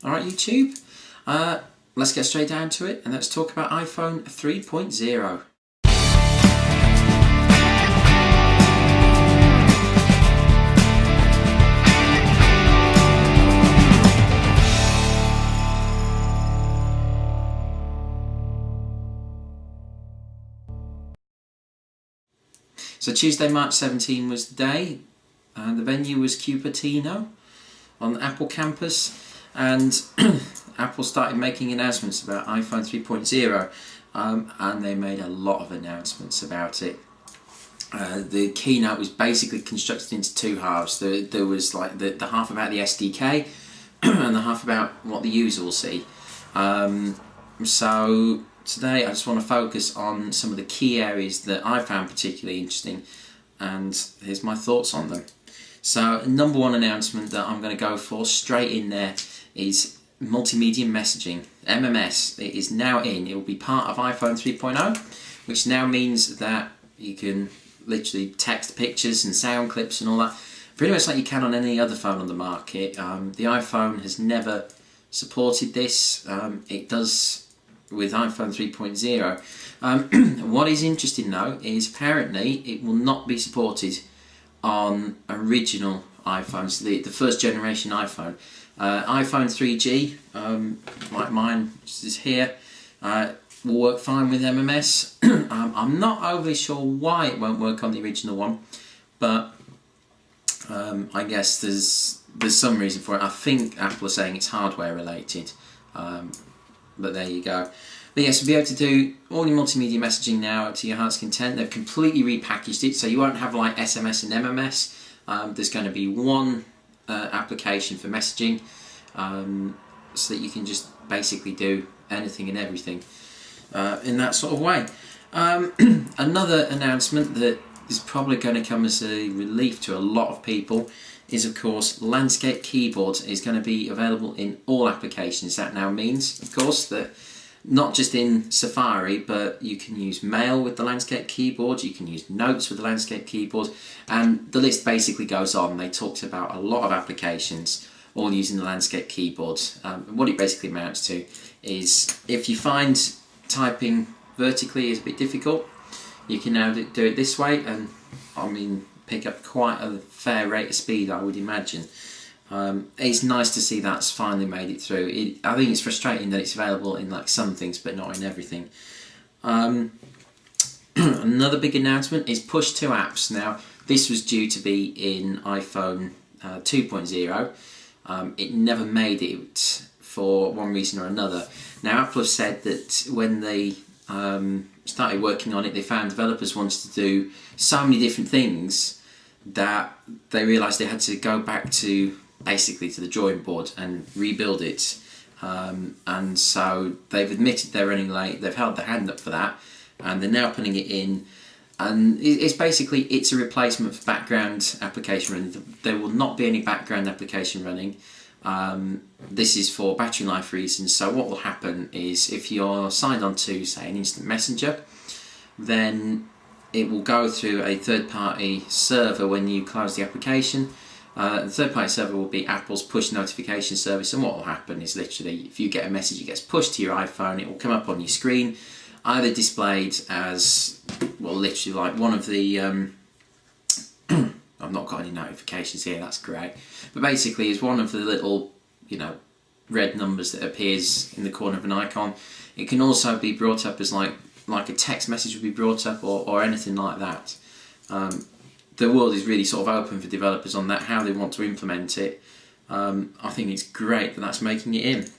Alright YouTube, let's get straight down to it and let's talk about iPhone 3.0. So Tuesday, March 17 was the day, and the venue was Cupertino on the Apple campus, and Apple started making announcements about iPhone 3.0, and they made a lot of announcements about it. The keynote was basically constructed into two halves. There was like the half about the SDK and the half about what the user will see. So today I just want to focus on some of the key areas that I found particularly interesting, and here's my thoughts on them. So number one announcement that I'm going to go for straight in there is multimedia messaging, MMS. It is now in. It will be part of iPhone 3.0, which now means that you can literally text pictures and sound clips and all that pretty much like you can on any other phone on the market. The iPhone has never supported this. It does with iPhone 3.0. What is interesting though is apparently it will not be supported on original iPhones, the first generation iPhone. iPhone 3G, like mine, which is here, will work fine with MMS. I'm not overly sure why it won't work on the original one, but I guess there's some reason for it. I think Apple are saying it's hardware related, but there you go. But yes, you'll be able to do all your multimedia messaging now to your heart's content. They've completely repackaged it, so you won't have like SMS and MMS. There's going to be one application for messaging, so that you can just basically do anything and everything in that sort of way. Another announcement that is probably going to come as a relief to a lot of people is, of course, landscape keyboard is going to be available in all applications. That now means, of course, that not just in Safari, but you can use Mail with the landscape keyboard, you can use Notes with the landscape keyboard, and the list basically goes on. They talked about a lot of applications all using the landscape keyboard. What it basically amounts to is if you find typing vertically is a bit difficult, you can now do it this way, and I mean pick up quite a fair rate of speed, I would imagine. It's nice to see that's finally made it through. I think it's frustrating that it's available in like some things but not in everything. Another big announcement is push to apps. Now this was due to be in iPhone 2.0. It never made it for one reason or another. Now Apple have said that when they started working on it, they found developers wanted to do so many different things that they realised they had to go back to basically to the drawing board and rebuild it, and so they've admitted they're running late. They've held their hand up for that, and they're now putting it in, and it's a replacement for background application running. There will not be any background application running. This is for battery life reasons. So what will happen is if you're signed on to, say, an instant messenger, then it will go through a third-party server when you close the application. The third-party server will be Apple's push notification service, and what will happen is literally if you get a message, it gets pushed to your iPhone, it will come up on your screen, either displayed as, well, literally like one of the I've not got any notifications here, that's great, but basically is one of the little, you know, red numbers that appears in the corner of an icon. It can also be brought up as like a text message would be brought up, or anything like that. The world is really sort of open for developers on that, how they want to implement it. I think it's great that that's making it in.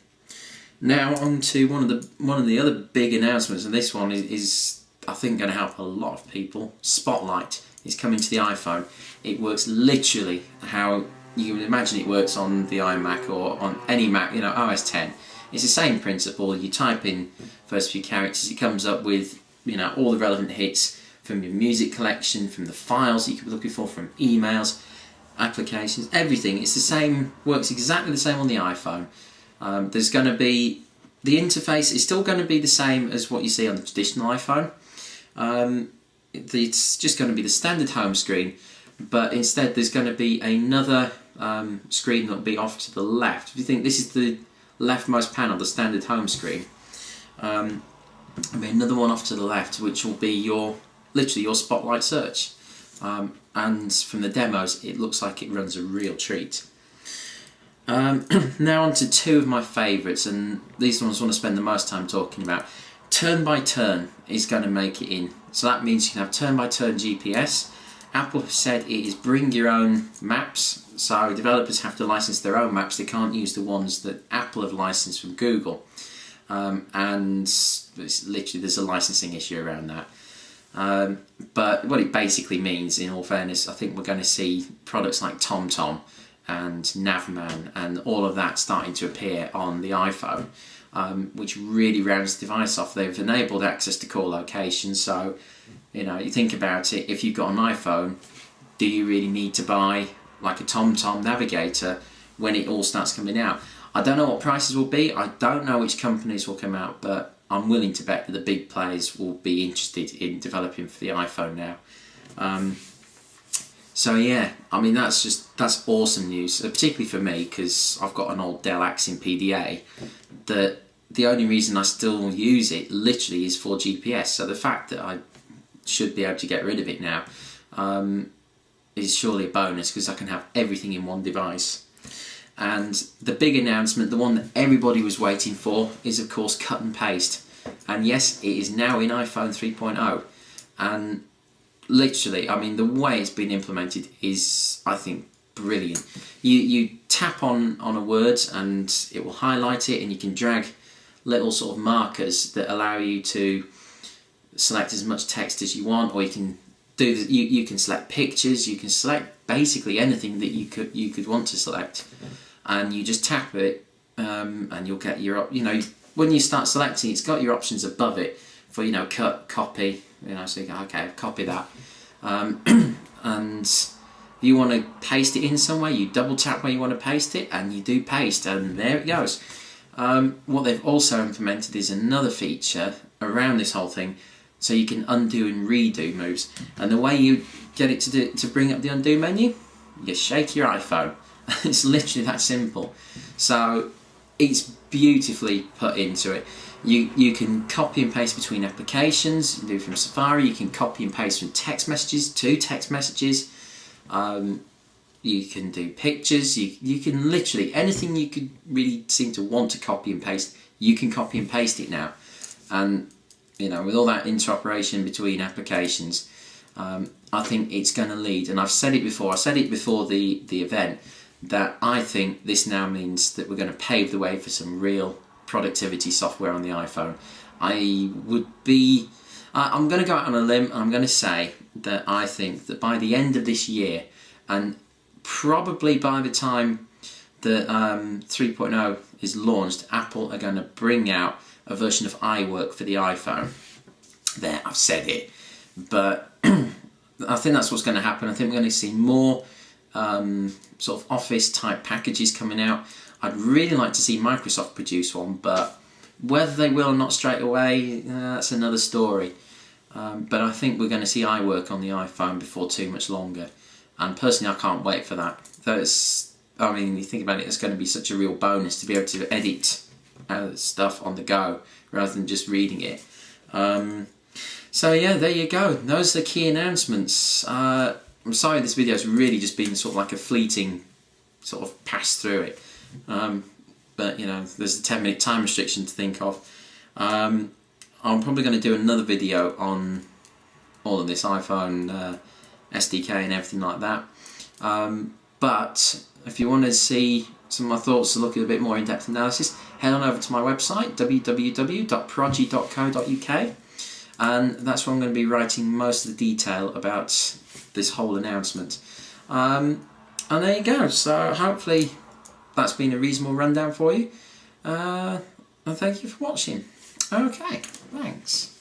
Now on to one of the other big announcements, and this one is I think going to help a lot of people. Spotlight is coming to the iPhone. It works literally how you would imagine it works on the iMac or on any Mac, you know, OS 10. It's the same principle. You type in first few characters, it comes up with, you know, all the relevant hits from your music collection, from the files that you could be looking for, from emails, applications, everything. It's the same, works exactly the same on the iPhone. There's going to be, the interface is still going to be the same as what you see on the traditional iPhone. It's just going to be the standard home screen, but instead there's going to be another screen that will be off to the left. If you think this is the leftmost panel, the standard home screen. There'll be another one off to the left, which will be literally your spotlight search. And from the demos, it looks like it runs a real treat. Now on to two of my favourites, and these ones I want to spend the most time talking about. Turn by turn is going to make it in. So that means you can have turn by turn GPS. Apple have said it is bring your own maps, so developers have to license their own maps. They can't use the ones that Apple have licensed from Google. And it's literally, there's a licensing issue around that. But what it basically means, in all fairness, I think we're going to see products like TomTom and Navman and all of that starting to appear on the iPhone, which really rounds the device off. They've enabled access to core locations, so you think about it, if you've got an iPhone, do you really need to buy like a TomTom navigator when it all starts coming out? I don't know what prices will be, I don't know which companies will come out, but I'm willing to bet that the big players will be interested in developing for the iPhone now. So yeah, I mean that's awesome news, particularly for me because I've got an old Dell Axim PDA that the only reason I still use it literally is for GPS. So the fact that I should be able to get rid of it now is surely a bonus because I can have everything in one device. And the big announcement, the one that everybody was waiting for, is of course cut and paste. And yes, it is now in iPhone 3.0. And literally, I mean, the way it's been implemented is, I think, brilliant. You tap on a word and it will highlight it, and you can drag little sort of markers that allow you to select as much text as you want, or you can you can select pictures, you can select basically anything that you could want to select, and you just tap it, and you'll get your when you start selecting, it's got your options above it for cut, copy, so you go, okay, copy that, and if you want to paste it in somewhere, you double tap where you want to paste it, and you do paste, and there it goes. What they've also implemented is another feature around this whole thing, so you can undo and redo moves. And the way you get it to bring up the undo menu, you shake your iPhone. It's literally that simple. So it's beautifully put into it. You can copy and paste between applications. You can do it from Safari. You can copy and paste from text messages to text messages. You can do pictures. You can literally anything you could really seem to want to copy and paste, you can copy and paste it now. And with all that interoperation between applications, I think it's going to lead. And I've said it before. I said it before the event that I think this now means that we're going to pave the way for some real productivity software on the iPhone. I'm going to go out on a limb, and I'm going to say that I think that by the end of this year, and probably by the time that 3.0 is launched, Apple are going to bring out a version of iWork for the iPhone. There, I've said it. But I think that's what's going to happen. I think we're going to see more sort of office type packages coming out. I'd really like to see Microsoft produce one, but whether they will or not straight away, that's another story. But I think we're going to see iWork on the iPhone before too much longer. And personally, I can't wait for that. You think about it, it's going to be such a real bonus to be able to edit stuff on the go rather than just reading it. So yeah, there you go. Those are the key announcements. I'm sorry this video has really just been sort of like a fleeting sort of pass through it. But there's a 10-minute time restriction to think of. I'm probably going to do another video on all of this iPhone SDK and everything like that. But if you want to see some of my thoughts to look at a bit more in-depth analysis, head on over to my website, www.projiuk.co.uk, and that's where I'm going to be writing most of the detail about this whole announcement. And there you go. So hopefully that's been a reasonable rundown for you. And thank you for watching. Okay, thanks.